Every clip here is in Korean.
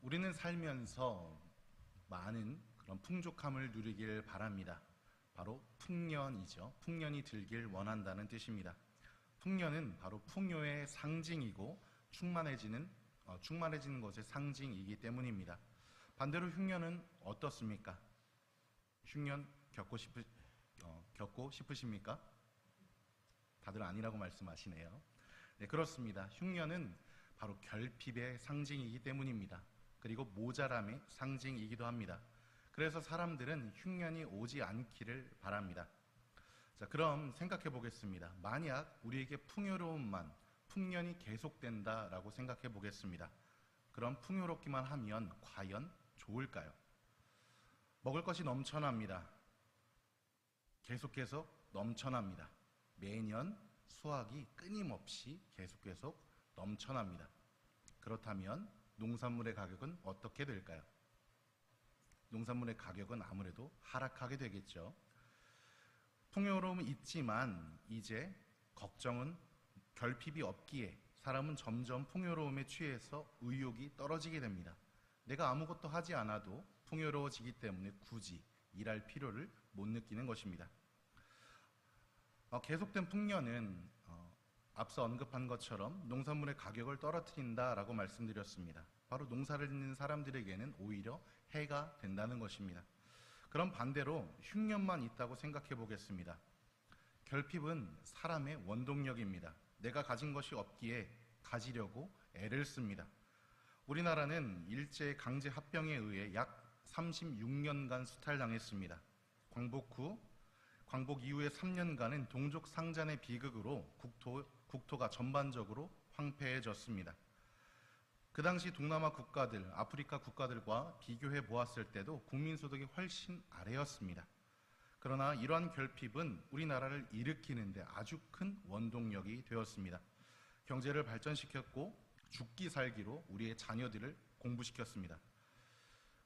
우리는 살면서 많은 그런 풍족함을 누리길 바랍니다. 바로 풍년이죠. 풍년이 들길 원한다는 뜻입니다. 풍년은 바로 풍요의 상징이고 충만해지는 것의 상징이기 때문입니다. 반대로 흉년은 어떻습니까? 흉년 겪고 싶으십니까? 다들 아니라고 말씀하시네요. 네, 그렇습니다. 흉년은 바로 결핍의 상징이기 때문입니다. 그리고 모자람의 상징이기도 합니다. 그래서 사람들은 흉년이 오지 않기를 바랍니다. 자, 그럼 생각해 보겠습니다. 만약 우리에게 풍년이 계속된다라고 생각해 보겠습니다. 그럼 풍요롭기만 하면 과연 좋을까요? 먹을 것이 넘쳐납니다. 계속 넘쳐납니다. 매년 수확이 끊임없이 계속 넘쳐납니다. 그렇다면 농산물의 가격은 어떻게 될까요? 농산물의 가격은 아무래도 하락하게 되겠죠. 풍요로움은 있지만 이제 걱정은 결핍이 없기에 사람은 점점 풍요로움에 취해서 의욕이 떨어지게 됩니다. 내가 아무것도 하지 않아도 풍요로워지기 때문에 굳이 일할 필요를 못 느끼는 것입니다. 계속된 풍년은 앞서 언급한 것처럼 농산물의 가격을 떨어뜨린다라고 말씀드렸습니다. 바로 농사를 짓는 사람들에게는 오히려 해가 된다는 것입니다. 그럼 반대로 흉년만 있다고 생각해 보겠습니다. 결핍은 사람의 원동력입니다. 내가 가진 것이 없기에 가지려고 애를 씁니다. 우리나라는 일제 강제 합병에 의해 약 36년간 수탈당했습니다. 광복 이후의 3년간은 동족 상잔의 비극으로 국토가 전반적으로 황폐해졌습니다. 그 당시 동남아 국가들, 아프리카 국가들과 비교해 보았을 때도 국민소득이 훨씬 아래였습니다. 그러나 이러한 결핍은 우리나라를 일으키는데 아주 큰 원동력이 되었습니다. 경제를 발전시켰고 죽기 살기로 우리의 자녀들을 공부시켰습니다.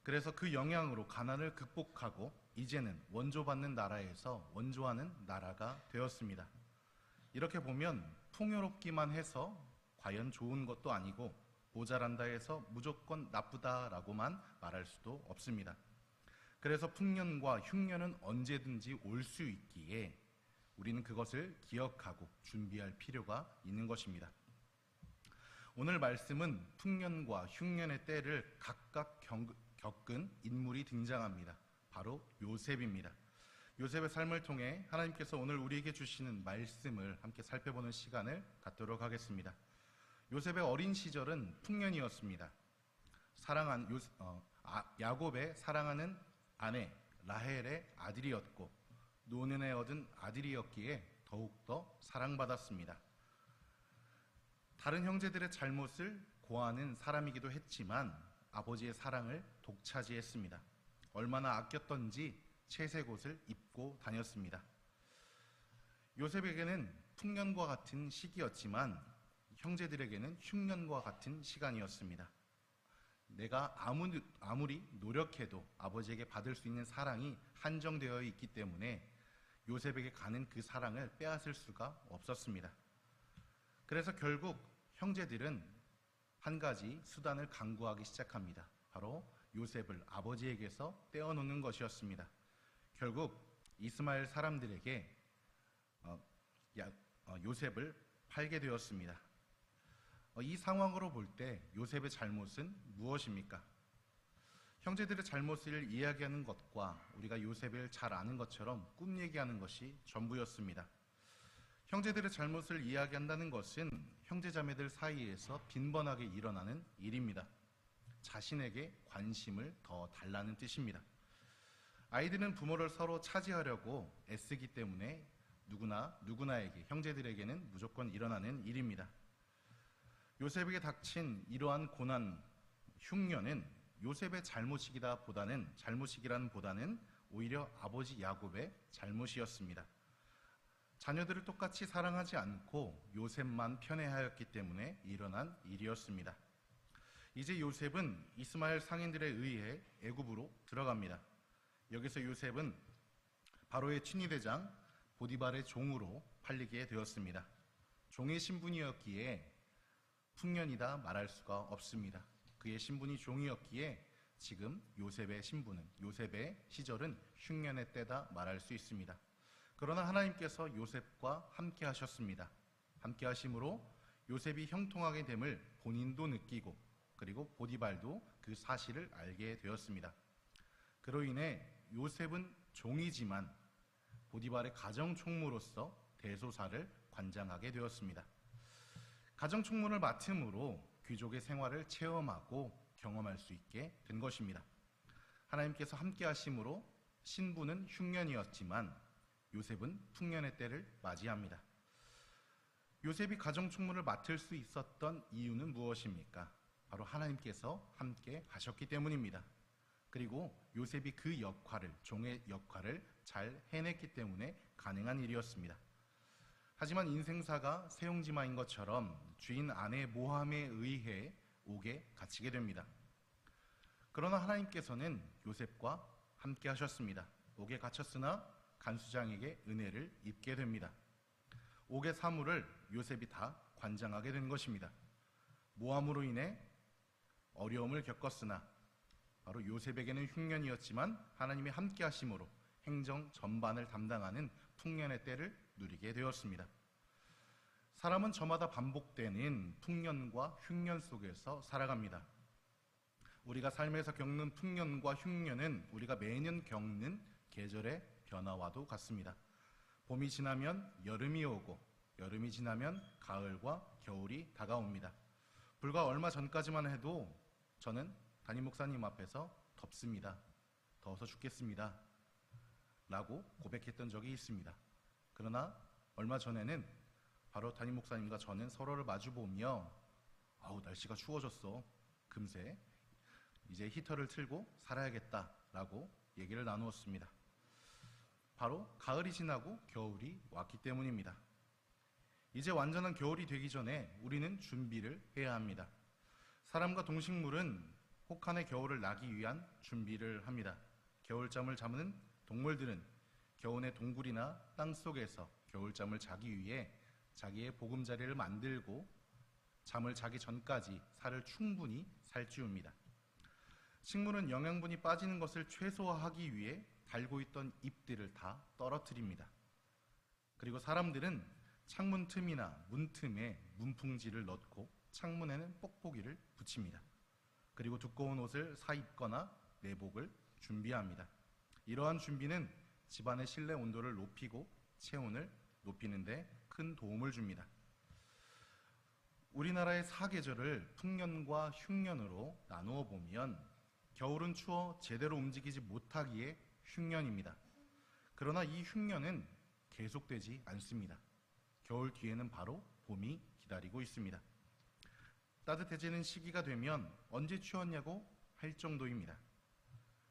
그래서 그 영향으로 가난을 극복하고 이제는 원조받는 나라에서 원조하는 나라가 되었습니다. 이렇게 보면 풍요롭기만 해서 과연 좋은 것도 아니고 모자란다 해서 무조건 나쁘다라고만 말할 수도 없습니다. 그래서 풍년과 흉년은 언제든지 올 수 있기에 우리는 그것을 기억하고 준비할 필요가 있는 것입니다. 오늘 말씀은 풍년과 흉년의 때를 각각 겪은 인물이 등장합니다. 바로 요셉입니다. 요셉의 삶을 통해 하나님께서 오늘 우리에게 주시는 말씀을 함께 살펴보는 시간을 갖도록 하겠습니다. 요셉의 어린 시절은 풍년이었습니다. 야곱의 사랑하는 아내 라헬의 아들이었고 노년에 얻은 아들이었기에 더욱더 사랑받았습니다. 다른 형제들의 잘못을 고하는 사람이기도 했지만 아버지의 사랑을 독차지했습니다. 얼마나 아꼈던지 채색 옷을 입고 다녔습니다. 요셉에게는 풍년과 같은 시기였지만 형제들에게는 흉년과 같은 시간이었습니다. 내가 아무리 노력해도 아버지에게 받을 수 있는 사랑이 한정되어 있기 때문에 요셉에게 가는 그 사랑을 빼앗을 수가 없었습니다. 그래서 결국 형제들은 한 가지 수단을 강구하기 시작합니다. 바로 요셉을 아버지에게서 떼어놓는 것이었습니다. 결국 이스마엘 사람들에게 요셉을 팔게 되었습니다. 이 상황으로 볼 때 요셉의 잘못은 무엇입니까? 형제들의 잘못을 이야기하는 것과 우리가 요셉을 잘 아는 것처럼 꿈 얘기하는 것이 전부였습니다. 형제들의 잘못을 이야기한다는 것은 형제자매들 사이에서 빈번하게 일어나는 일입니다. 자신에게 관심을 더 달라는 뜻입니다. 아이들은 부모를 서로 차지하려고 애쓰기 때문에 누구나에게, 형제들에게는 무조건 일어나는 일입니다. 요셉에게 닥친 이러한 고난, 흉년은 요셉의 잘못이기란 보다는 오히려 아버지 야곱의 잘못이었습니다. 자녀들을 똑같이 사랑하지 않고 요셉만 편애하였기 때문에 일어난 일이었습니다. 이제 요셉은 이스마엘 상인들에 의해 애굽으로 들어갑니다. 여기서 요셉은 바로의 친위대장 보디발의 종으로 팔리게 되었습니다. 종의 신분이었기에 풍년이다 말할 수가 없습니다. 그의 신분이 종이었기에 지금 요셉의 신분은, 요셉의 시절은 흉년의 때다 말할 수 있습니다. 그러나 하나님께서 요셉과 함께 하셨습니다. 함께 하심으로 요셉이 형통하게 됨을 본인도 느끼고 그리고 보디발도 그 사실을 알게 되었습니다. 그로 인해 요셉은 종이지만 보디발의 가정총무로서 대소사를 관장하게 되었습니다. 가정총무를 맡음으로 귀족의 생활을 체험하고 경험할 수 있게 된 것입니다. 하나님께서 함께 하심으로 신부는 흉년이었지만 요셉은 풍년의 때를 맞이합니다. 요셉이 가정총무를 맡을 수 있었던 이유는 무엇입니까? 바로 하나님께서 함께 하셨기 때문입니다. 그리고 요셉이 그 역할을, 종의 역할을 잘 해냈기 때문에 가능한 일이었습니다. 하지만 인생사가 세용지마인 것처럼 주인 아내의 모함에 의해 옥에 갇히게 됩니다. 그러나 하나님께서는 요셉과 함께 하셨습니다. 옥에 갇혔으나 간수장에게 은혜를 입게 됩니다. 옥의 사물을 요셉이 다 관장하게 된 것입니다. 모함으로 인해 어려움을 겪었으나 바로 요셉에게는 흉년이었지만 하나님이 함께 하심으로 행정 전반을 담당하는 풍년의 때를 누리게 되었습니다. 사람은 저마다 반복되는 풍년과 흉년 속에서 살아갑니다. 우리가 삶에서 겪는 풍년과 흉년은 우리가 매년 겪는 계절의 변화와도 같습니다. 봄이 지나면 여름이 오고 여름이 지나면 가을과 겨울이 다가옵니다. 불과 얼마 전까지만 해도 저는 담임 목사님 앞에서 덥습니다. 더워서 죽겠습니다. 라고 고백했던 적이 있습니다. 그러나 얼마 전에는 바로 담임 목사님과 저는 서로를 마주보며 아우 날씨가 추워졌어. 금세 이제 히터를 틀고 살아야겠다라고 얘기를 나누었습니다. 바로 가을이 지나고 겨울이 왔기 때문입니다. 이제 완전한 겨울이 되기 전에 우리는 준비를 해야 합니다. 사람과 동식물은 혹한의 겨울을 나기 위한 준비를 합니다. 겨울잠을 자는 동물들은 겨우내 동굴이나 땅속에서 겨울잠을 자기 위해 자기의 보금자리를 만들고 잠을 자기 전까지 살을 충분히 살찌웁니다. 식물은 영양분이 빠지는 것을 최소화하기 위해 달고 있던 잎들을 다 떨어뜨립니다. 그리고 사람들은 창문 틈이나 문틈에 문풍지를 넣고 창문에는 뽁뽁이를 붙입니다. 그리고 두꺼운 옷을 사입거나 내복을 준비합니다. 이러한 준비는 집안의 실내 온도를 높이고 체온을 높이는 데 큰 도움을 줍니다. 우리나라의 사계절을 풍년과 흉년으로 나누어 보면 겨울은 추워 제대로 움직이지 못하기에 흉년입니다. 그러나 이 흉년은 계속되지 않습니다. 겨울 뒤에는 바로 봄이 기다리고 있습니다. 따뜻해지는 시기가 되면 언제 추웠냐고 할 정도입니다.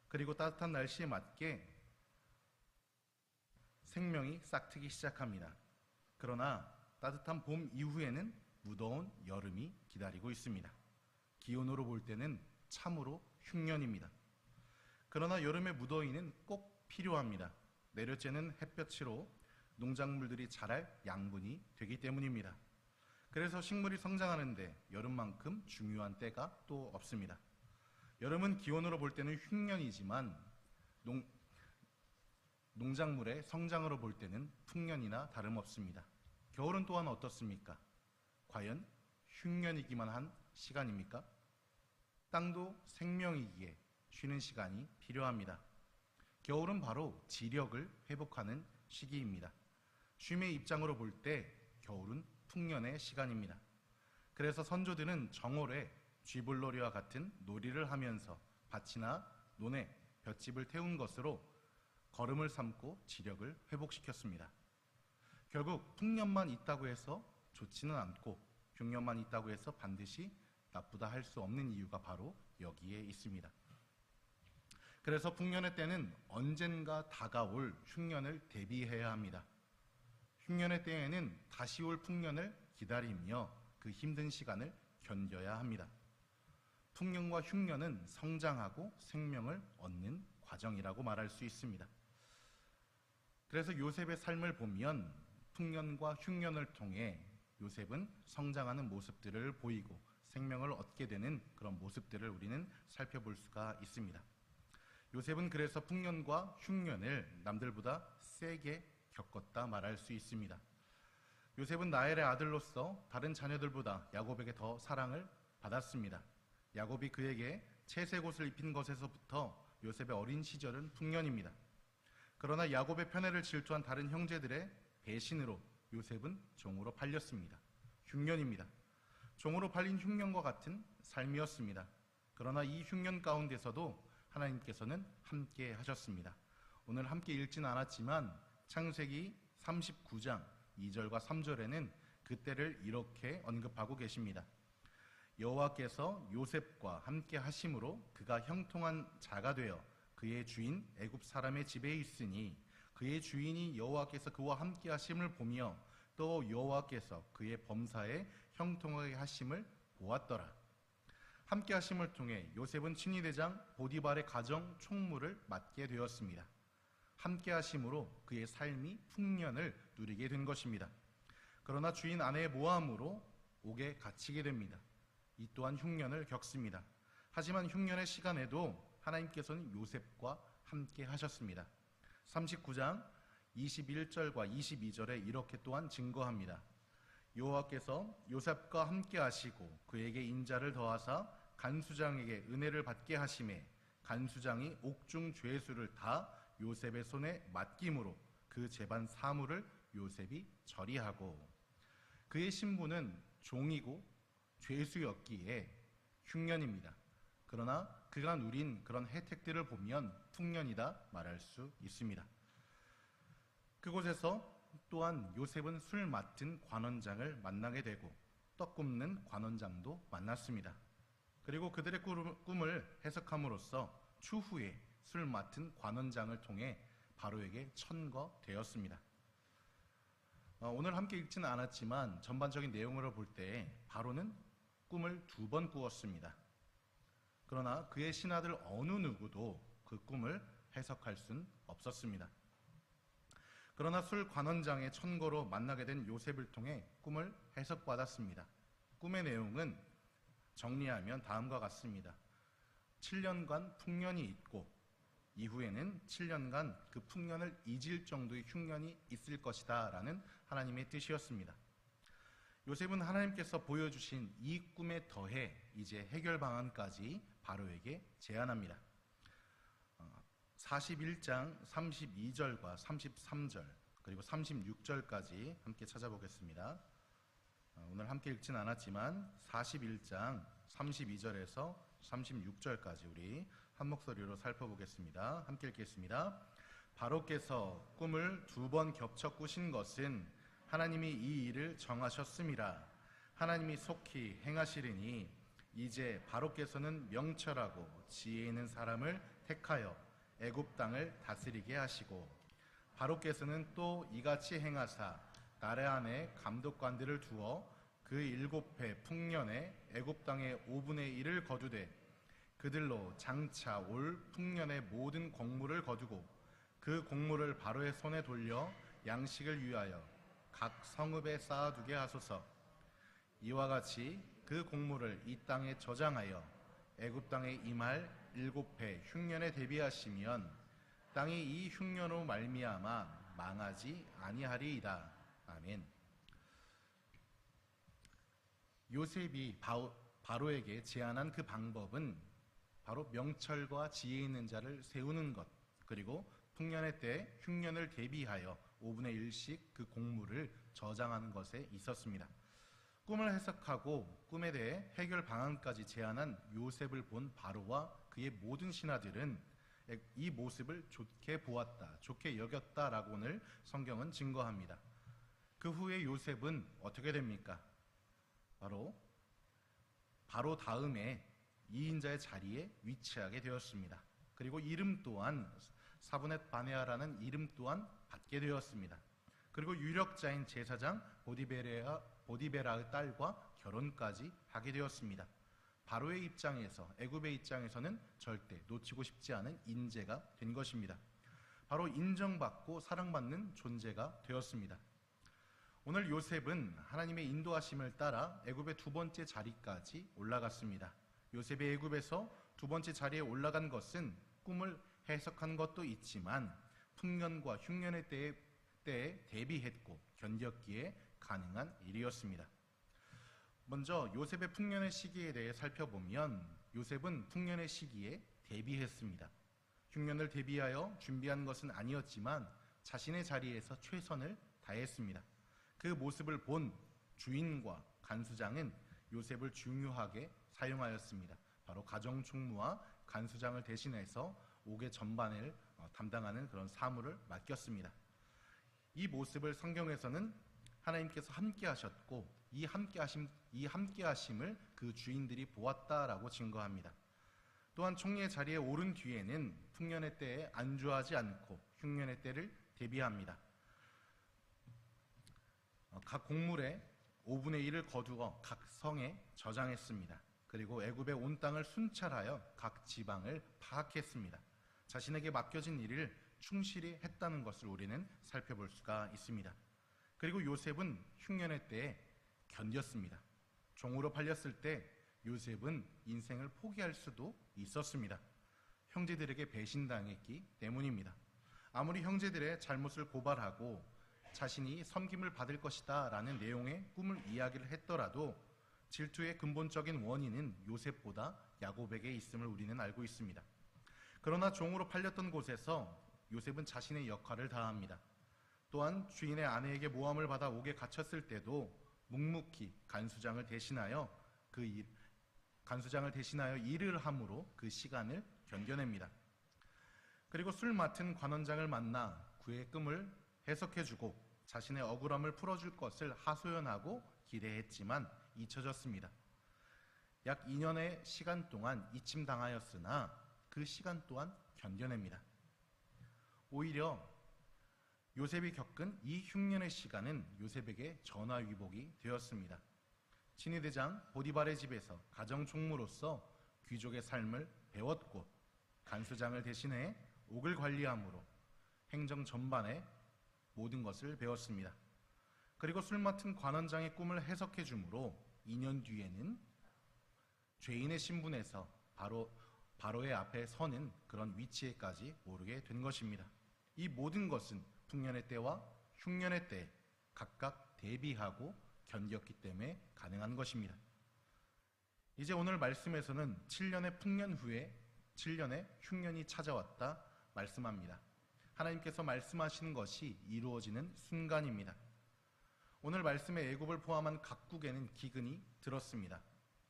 그리고 따뜻한 날씨에 맞게 생명이 싹트기 시작합니다. 그러나 따뜻한 봄 이후에는 무더운 여름이 기다리고 있습니다. 기온으로 볼 때는 참으로 흉년입니다. 그러나 여름의 무더위는 꼭 필요합니다. 내려쬐는 햇볕으로 농작물들이 자랄 양분이 되기 때문입니다. 그래서 식물이 성장하는데 여름만큼 중요한 때가 또 없습니다. 여름은 기온으로 볼 때는 흉년이지만 농작물의 성장으로 볼 때는 풍년이나 다름없습니다. 겨울은 또한 어떻습니까? 과연 흉년이기만 한 시간입니까? 땅도 생명이기에 쉬는 시간이 필요합니다. 겨울은 바로 지력을 회복하는 시기입니다. 쉼의 입장으로 볼 때 겨울은 풍년의 시간입니다. 그래서 선조들은 정월에 쥐불놀이와 같은 놀이를 하면서 밭이나 논에 볏짚을 태운 것으로 걸음을 삼고 지력을 회복시켰습니다. 결국 풍년만 있다고 해서 좋지는 않고 흉년만 있다고 해서 반드시 나쁘다 할 수 없는 이유가 바로 여기에 있습니다. 그래서 풍년의 때는 언젠가 다가올 흉년을 대비해야 합니다. 흉년의 때에는 다시 올 풍년을 기다리며 그 힘든 시간을 견뎌야 합니다. 풍년과 흉년은 성장하고 생명을 얻는 과정이라고 말할 수 있습니다. 그래서 요셉의 삶을 보면 풍년과 흉년을 통해 요셉은 성장하는 모습들을 보이고 생명을 얻게 되는 그런 모습들을 우리는 살펴볼 수가 있습니다. 요셉은 그래서 풍년과 흉년을 남들보다 세게 겪었다 말할 수 있습니다. 요셉은 라헬의 아들로서 다른 자녀들보다 야곱에게 더 사랑을 받았습니다. 야곱이 그에게 채색 옷을 입힌 것에서부터 요셉의 어린 시절은 풍년입니다. 그러나 야곱의 편애를 질투한 다른 형제들의 배신으로 요셉은 종으로 팔렸습니다. 흉년입니다. 종으로 팔린 흉년과 같은 삶이었습니다. 그러나 이 흉년 가운데서도 하나님께서는 함께 하셨습니다. 오늘 함께 읽진 않았지만 창세기 39장 2절과 3절에는 그때를 이렇게 언급하고 계십니다. 여호와께서 요셉과 함께 하심으로 그가 형통한 자가 되어 그의 주인 애굽 사람의 집에 있으니 그의 주인이 여호와께서 그와 함께 하심을 보며 또 여호와께서 그의 범사에 형통하게 하심을 보았더라. 함께 하심을 통해 요셉은 친위대장 보디발의 가정 총무를 맡게 되었습니다. 함께 하심으로 그의 삶이 풍년을 누리게 된 것입니다. 그러나 주인 아내의 모함으로 옥에 갇히게 됩니다. 이 또한 흉년을 겪습니다. 하지만 흉년의 시간에도 하나님께서는 요셉과 함께 하셨습니다. 39장 21절과 22절에 이렇게 또한 증거합니다. 여호와께서 요셉과 함께 하시고 그에게 인자를 더하사 간수장에게 은혜를 받게 하심에 간수장이 옥중 죄수를 다 요셉의 손에 맡김으로 그 재반 사물을 요셉이 처리하고 그의 신분은 종이고 죄수였기에 흉년입니다. 그러나 그가 누린 그런 혜택들을 보면 풍년이다 말할 수 있습니다. 그곳에서 또한 요셉은 술 맡은 관원장을 만나게 되고 떡 굽는 관원장도 만났습니다. 그리고 그들의 꿈을 해석함으로써 추후에 술 맡은 관원장을 통해 바로에게 천거되었습니다. 오늘 함께 읽지는 않았지만 전반적인 내용으로 볼 때 바로는 꿈을 2번 꾸었습니다. 그러나 그의 신하들 어느 누구도 그 꿈을 해석할 수는 없었습니다. 그러나 술 관원장의 천거로 만나게 된 요셉을 통해 꿈을 해석받았습니다. 꿈의 내용은 정리하면 다음과 같습니다. 7년간 풍년이 있고 이후에는 7년간 그 풍년을 잊을 정도의 흉년이 있을 것이다 라는 하나님의 뜻이었습니다. 요셉은 하나님께서 보여주신 이 꿈에 더해 이제 해결 방안까지 바로에게 제안합니다. 41장 32절과 33절 그리고 36절까지 함께 찾아보겠습니다. 오늘 함께 읽지는 않았지만 41장 32절에서 36절까지 우리 한 목소리로 살펴보겠습니다. 함께 읽겠습니다. 바로께서 꿈을 2번 겹쳐 꾸신 것은 하나님이 이 일을 정하셨음이라. 하나님이 속히 행하시리니 이제 바로께서는 명철하고 지혜 있는 사람을 택하여 애굽 땅을 다스리게 하시고 바로께서는 또 이같이 행하사 나라 안에 감독관들을 두어 그 7해 풍년에 애굽 땅의 5분의 1을 거두되 그들로 장차 올 풍년의 모든 곡물을 거두고 그 곡물을 바로의 손에 돌려 양식을 위하여 각 성읍에 쌓아두게 하소서. 이와 같이 그 곡물을 이 땅에 저장하여 애굽 땅에 임할 7해 흉년에 대비하시면 땅이 이 흉년으로 말미암아 망하지 아니하리이다. 아멘. 요셉이 바로에게 제안한 그 방법은 바로 명철과 지혜 있는 자를 세우는 것, 그리고 풍년의 때 흉년을 대비하여 5분의 1씩 그 곡물을 저장하는 것에 있었습니다. 꿈을 해석하고 꿈에 대해 해결 방안까지 제안한 요셉을 본 바로와 그의 모든 신하들은 이 모습을 좋게 보았다, 좋게 여겼다라고 오늘 성경은 증거합니다. 그 후에 요셉은 어떻게 됩니까? 바로 다음에 2인자의 자리에 위치하게 되었습니다. 그리고 이름 또한 사브넷 바네아라는 이름 또한 받게 되었습니다. 그리고 유력자인 제사장 보디베라의 딸과 결혼까지 하게 되었습니다. 바로의 입장에서, 애굽의 입장에서는 절대 놓치고 싶지 않은 인재가 된 것입니다. 바로 인정받고 사랑받는 존재가 되었습니다. 오늘 요셉은 하나님의 인도하심을 따라 애굽의 두 번째 자리까지 올라갔습니다. 요셉이 애굽에서 두 번째 자리에 올라간 것은 꿈을 해석한 것도 있지만 풍년과 흉년의 때에 대비했고 견뎠기에 가능한 일이었습니다. 먼저 요셉의 풍년의 시기에 대해 살펴보면 요셉은 풍년의 시기에 대비했습니다. 흉년을 대비하여 준비한 것은 아니었지만 자신의 자리에서 최선을 다했습니다. 그 모습을 본 주인과 간수장은 요셉을 중요하게 사용하였습니다. 바로 가정총무와 간수장을 대신해서 옥의 전반을 담당하는 그런 사무를 맡겼습니다. 이 모습을 성경에서는 하나님께서 함께 하셨고 이 함께 하심을 그 주인들이 보았다라고 증거합니다. 또한 총리의 자리에 오른 뒤에는 풍년의 때에 안주하지 않고 흉년의 때를 대비합니다. 각 곡물의 5분의 1을 거두어 각 성에 저장했습니다. 그리고 애굽의 온 땅을 순찰하여 각 지방을 파악했습니다. 자신에게 맡겨진 일을 충실히 했다는 것을 우리는 살펴볼 수가 있습니다. 그리고 요셉은 흉년의 때에 견뎠습니다. 종으로 팔렸을 때 요셉은 인생을 포기할 수도 있었습니다. 형제들에게 배신당했기 때문입니다. 아무리 형제들의 잘못을 고발하고 자신이 섬김을 받을 것이다 라는 내용의 꿈을 이야기를 했더라도 질투의 근본적인 원인은 요셉보다 야곱에게 있음을 우리는 알고 있습니다. 그러나 종으로 팔렸던 곳에서 요셉은 자신의 역할을 다합니다. 또한 주인의 아내에게 모함을 받아 옥에 갇혔을 때도 묵묵히 간수장을 대신하여 일을 함으로 그 시간을 견뎌냅니다. 그리고 술 맡은 관원장을 만나 그의 꿈을 해석해주고 자신의 억울함을 풀어줄 것을 하소연하고 기대했지만 잊혀졌습니다. 약 2년의 시간 동안 잊힘당하였으나 그 시간 또한 견뎌냅니다. 오히려 요셉이 겪은 이 흉년의 시간은 요셉에게 전화위복이 되었습니다. 친위대장 보디발의 집에서 가정총무로서 귀족의 삶을 배웠고 간수장을 대신해 옥을 관리함으로 행정 전반의 모든 것을 배웠습니다. 그리고 술 맡은 관원장의 꿈을 해석해 주므로 2년 뒤에는 죄인의 신분에서 바로의 앞에 서는 그런 위치에까지 오르게 된 것입니다. 이 모든 것은 풍년의 때와 흉년의 때에 각각 대비하고 견뎠기 때문에 가능한 것입니다. 이제 오늘 말씀에서는 7년의 풍년 후에 7년의 흉년이 찾아왔다 말씀합니다. 하나님께서 말씀하시는 것이 이루어지는 순간입니다. 오늘 말씀에 애굽을 포함한 각국에는 기근이 들었습니다.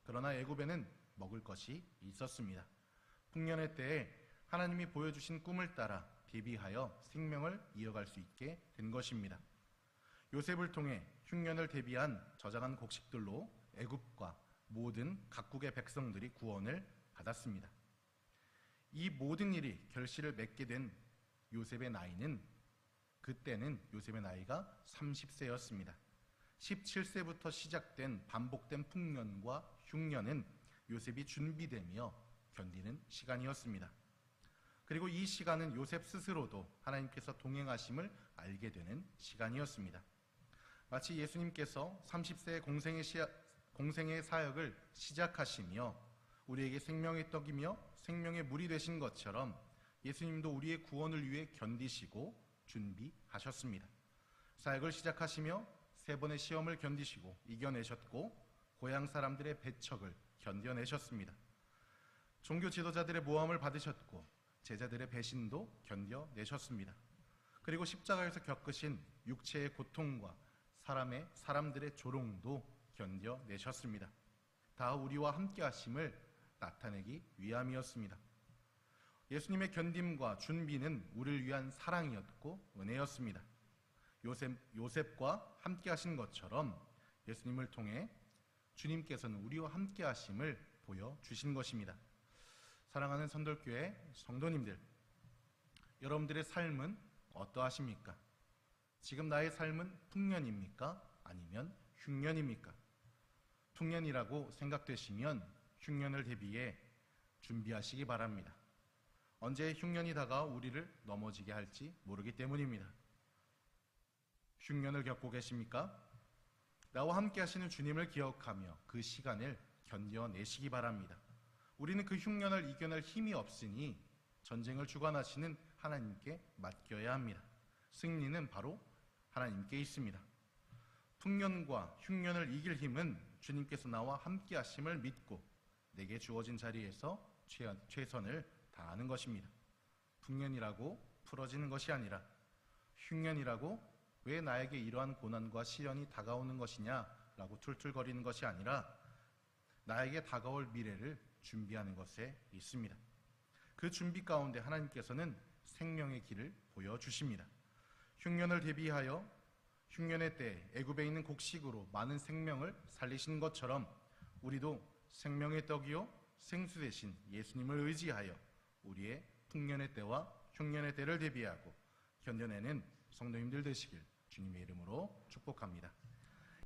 그러나 애굽에는 먹을 것이 있었습니다. 풍년의 때에 하나님이 보여주신 꿈을 따라 대비하여 생명을 이어갈 수 있게 된 것입니다. 요셉을 통해 흉년을 대비한 저장한 곡식들로 애굽과 모든 각국의 백성들이 구원을 받았습니다. 이 모든 일이 결실을 맺게 된 요셉의 나이는 그때는 요셉의 나이가 30세였습니다. 17세부터 시작된 반복된 풍년과 흉년은 요셉이 준비되며 견디는 시간이었습니다. 그리고 이 시간은 요셉 스스로도 하나님께서 동행하심을 알게 되는 시간이었습니다. 마치 예수님께서 30세의 공생의 사역을 시작하시며 우리에게 생명의 떡이며 생명의 물이 되신 것처럼 예수님도 우리의 구원을 위해 견디시고 준비하셨습니다. 사역을 시작하시며 3번의 시험을 견디시고 이겨내셨고 고향 사람들의 배척을 견뎌내셨습니다. 종교 지도자들의 모함을 받으셨고 제자들의 배신도 견뎌내셨습니다. 그리고 십자가에서 겪으신 육체의 고통과 사람들의 조롱도 견뎌내셨습니다. 다 우리와 함께 하심을 나타내기 위함이었습니다. 예수님의 견딤과 준비는 우리를 위한 사랑이었고 은혜였습니다. 요셉과 함께 하신 것처럼 예수님을 통해 주님께서는 우리와 함께 하심을 보여주신 것입니다. 사랑하는 선돌교회 성도님들, 여러분들의 삶은 어떠하십니까? 지금 나의 삶은 풍년입니까? 아니면 흉년입니까? 풍년이라고 생각되시면 흉년을 대비해 준비하시기 바랍니다. 언제 흉년이 다가와 우리를 넘어지게 할지 모르기 때문입니다. 흉년을 겪고 계십니까? 나와 함께 하시는 주님을 기억하며 그 시간을 견뎌내시기 바랍니다. 우리는 그 흉년을 이겨낼 힘이 없으니 전쟁을 주관하시는 하나님께 맡겨야 합니다. 승리는 바로 하나님께 있습니다. 풍년과 흉년을 이길 힘은 주님께서 나와 함께 하심을 믿고 내게 주어진 자리에서 최선을 다하는 것입니다. 풍년이라고 풀어지는 것이 아니라 흉년이라고 왜 나에게 이러한 고난과 시련이 다가오는 것이냐라고 툴툴거리는 것이 아니라 나에게 다가올 미래를 준비하는 것에 있습니다. 그 준비 가운데 하나님께서는 생명의 길을 보여주십니다. 흉년을 대비하여 흉년의 때 애굽에 있는 곡식으로 많은 생명을 살리신 것처럼 우리도 생명의 떡이요 생수 대신 예수님을 의지하여 우리의 풍년의 때와 흉년의 때를 대비하고 견뎌내는 성도님들 되시길 주님의 이름으로 축복합니다.